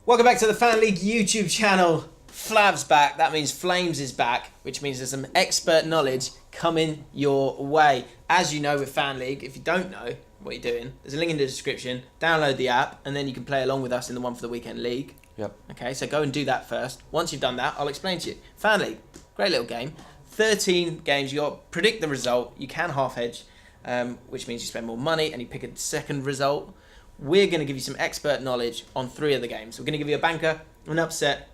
Welcome back to the Fan League YouTube channel. Flav's back. That means Flames is back, which means there's some expert knowledge coming your way. As you know with Fan League, if you don't know what you're doing, there's a link in the description. Download the app, and then you can play along with us in the One for the Weekend League. Yep. Okay, so go and do that first. Once you've done that, I'll explain to you. Fan League, great little game. 13 games. You got to predict the result. You can half hedge, which means you spend more money and you pick a second result. We're going to give you some expert knowledge on 3 of the games. We're going to give you a banker, an upset,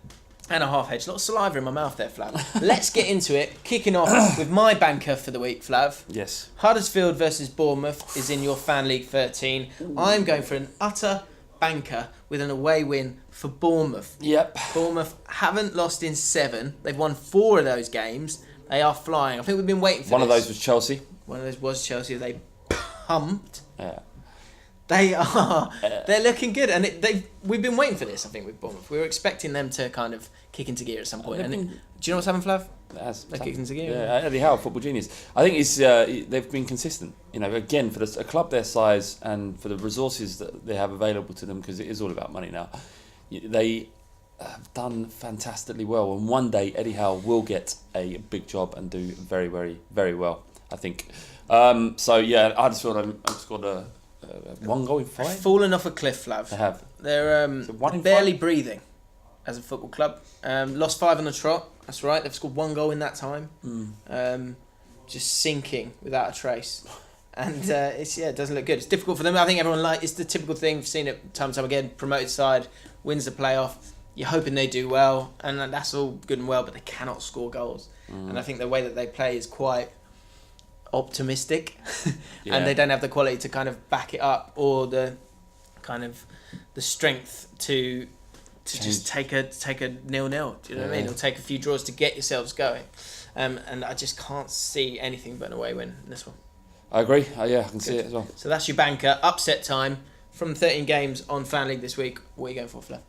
and a half hedge. A lot of saliva in my mouth there, Flav. Let's get into it. Kicking off with my banker for the week, Flav. Yes. Huddersfield versus Bournemouth is in your Fan League 13. I'm going for an utter banker with an away win for Bournemouth. Yep. Bournemouth haven't lost in 7. They've won 4 of those games. They are flying. I think we've been waiting for One this. of those was Chelsea. One of those was Chelsea. They pumped. Yeah. They are. They're looking good, and we've been waiting for this. I think with Bournemouth, we were expecting them to kind of kick into gear at some point. And do you know what's happened, Flav? They're kicking into gear. Yeah, Eddie Howe, football genius. I think it's they've been consistent. You know, again for a club their size and for the resources that they have available to them, because it is all about money now. They have done fantastically well, and one day Eddie Howe will get a big job and do very, very, very well. I think. So yeah, Huddersfield. I've scored a 1 goal in 5. Fallen off a cliff, Flav. They have. They're So 1 in barely 5? breathing as a football club. Lost 5 on the trot. That's right. They've scored 1 goal in that time. Just sinking without a trace. And it doesn't look good. It's difficult for them. I think everyone it's the typical thing. We've seen it time and time again. Promoted side wins the playoff. You're hoping they do well, and that's all good and well, but they cannot score goals. And I think the way that they play is quite optimistic, and they don't have the quality to kind of back it up, or the kind of the strength to just take a 0-0. Do you know what I mean? Or take a few draws to get yourselves going. And I just can't see anything but an away win in this one. I agree. I can see it as well. So that's your banker. Upset time from 13 games on Fan League this week. What are you going for, Flav?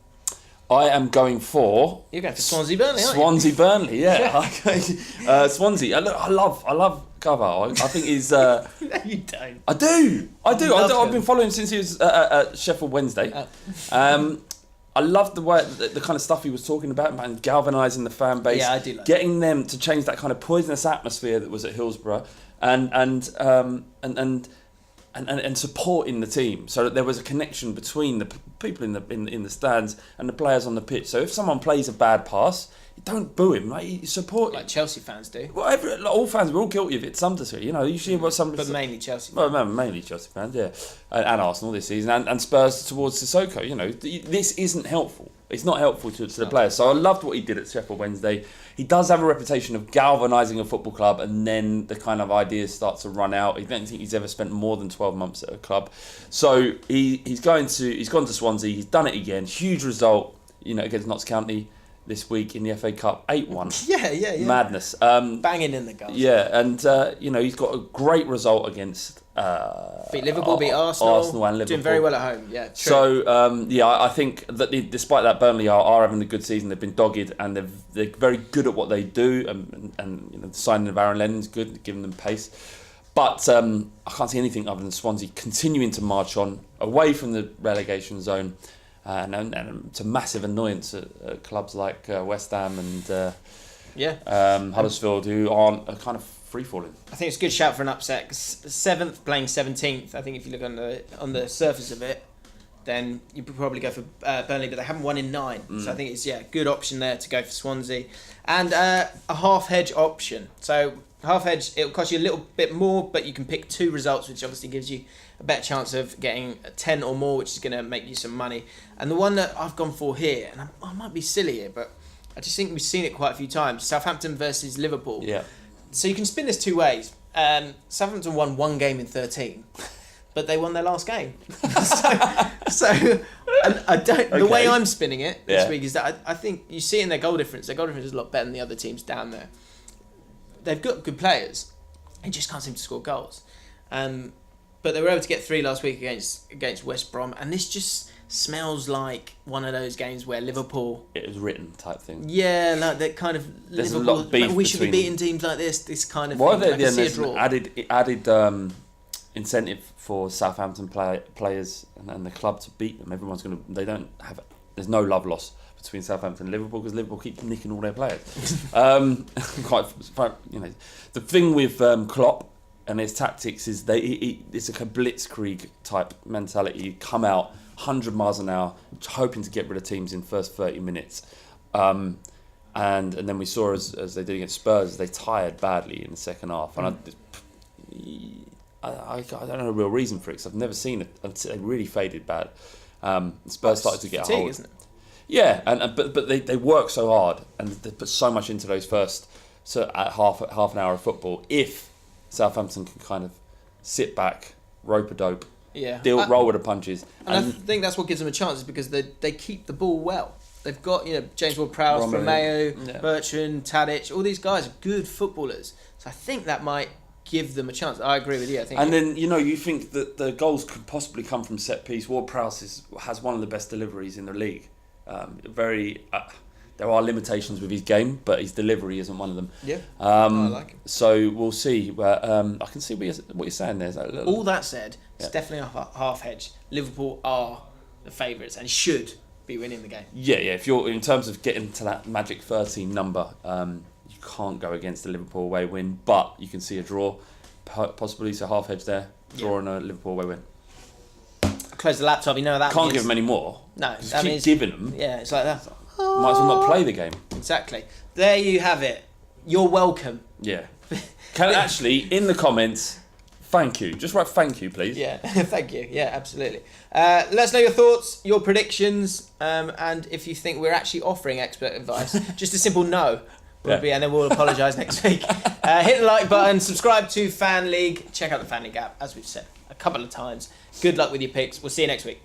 I am going You're going for Swansea Burnley, aren't you? Swansea Burnley, yeah. Swansea. I love Carvalho. I think he's. No, you don't. I do. Love I've him. been following since he was at Sheffield Wednesday. I love the way the kind of stuff he was talking about galvanising the fan base. Yeah, I do like getting them to change that kind of poisonous atmosphere that was at Hillsborough, and supporting the team, so that there was a connection between the people in the stands and the players on the pitch. So if someone plays a bad pass, you don't boo him. Like, you support Like Chelsea fans do. Well, all fans, we're all guilty of it to some degree. You know, usually what some, But mainly Chelsea. well, mainly Chelsea fans, yeah, and Arsenal this season, and Spurs towards Sissoko. You know, this isn't helpful. It's not helpful to the players. So I loved what he did at Sheffield Wednesday. He does have a reputation of galvanising a football club, and then the kind of ideas start to run out. I don't think he's ever spent more than 12 months at a club. So he's gone to Swansea. He's done it again. Huge result, against Notts County this week in the FA Cup, 8-1. Yeah. Madness. Banging in the goals. Yeah, and he's got a great result against beat Liverpool, beat Arsenal and Liverpool. Doing very well at home. Yeah, true. So I think that despite that, Burnley are having a good season. They've been dogged, and they're very good at what they do. And the signing of Aaron Lennon's good, giving them pace. But I can't see anything other than Swansea continuing to march on away from the relegation zone. And it's a massive annoyance at clubs like West Ham and Huddersfield, who aren't kind of free falling. I think it's a good shout for an upset. 7th playing 17th. I think if you look on the surface of it, then you could probably go for Burnley, but they haven't won in 9. So I think it's a good option there to go for Swansea, and a half hedge option. So half hedge, it'll cost you a little bit more, but you can pick 2 results, which obviously gives you a better chance of getting 10 or more, which is going to make you some money. And the one that I've gone for here, and I might be silly here, but I just think we've seen it quite a few times. Southampton versus Liverpool. Yeah. So you can spin this 2 ways. Southampton won 1 game in 13, but they won their last game. so I don't. The way I'm spinning it this week is that I think you see it in their goal difference. Their goal difference is a lot better than the other teams down there. They've got good players. They just can't seem to score goals. But they were able to get 3 last week against West Brom, and this just smells like one of those games where Liverpool. It was written type thing. Yeah, like that kind of. There's Liverpool, a lot of beef we should be between beating teams like this. This kind of. Well, thing. I can see a there's draw. an added incentive for Southampton players and the club to beat them. They don't have there's no love lost between Southampton and Liverpool because Liverpool keep nicking all their players. The thing with Klopp and his tactics is it's like a blitzkrieg type mentality. You come out 100 miles an hour, hoping to get rid of teams in the first 30 minutes. And then we saw as they did against Spurs, they tired badly in the second half. And I don't know a real reason for it because I've never seen it until they really faded bad. Spurs started to get a hold. Isn't it? Yeah, but they work so hard and they put so much into those first half an hour of football. If Southampton can kind of sit back, rope a dope, roll with the punches, and I think that's what gives them a chance is because they keep the ball well. They've got James Ward-Prowse, Romeo, Bertrand, Tadic. All these guys are good footballers, so I think that might give them a chance. I agree with you. I think. And then you think that the goals could possibly come from set piece. Ward-Prowse has one of the best deliveries in the league. There are limitations with his game, but his delivery isn't one of them. Yeah, I like him. So we'll see. But I can see what you're saying there. All that said, it's definitely a half hedge. Liverpool are the favourites and should be winning the game. Yeah. If you're in terms of getting to that magic 13 number, you can't go against the Liverpool away win, but you can see a draw, possibly. So half hedge there, draw and a Liverpool away win. Close the laptop. You know that can't means, give them any more. No, that means giving them. Yeah, it's like that. Might as well not play the game. Exactly. There you have it. You're welcome. Yeah. Actually, in the comments, thank you. Just write thank you, please. Yeah, thank you. Yeah, absolutely. Let us know your thoughts, your predictions, and if you think we're actually offering expert advice. Just a simple no. And then we'll apologise next week. Hit the like button, subscribe to Fan League, check out the Fan League app, as we've said a couple of times. Good luck with your picks. We'll see you next week.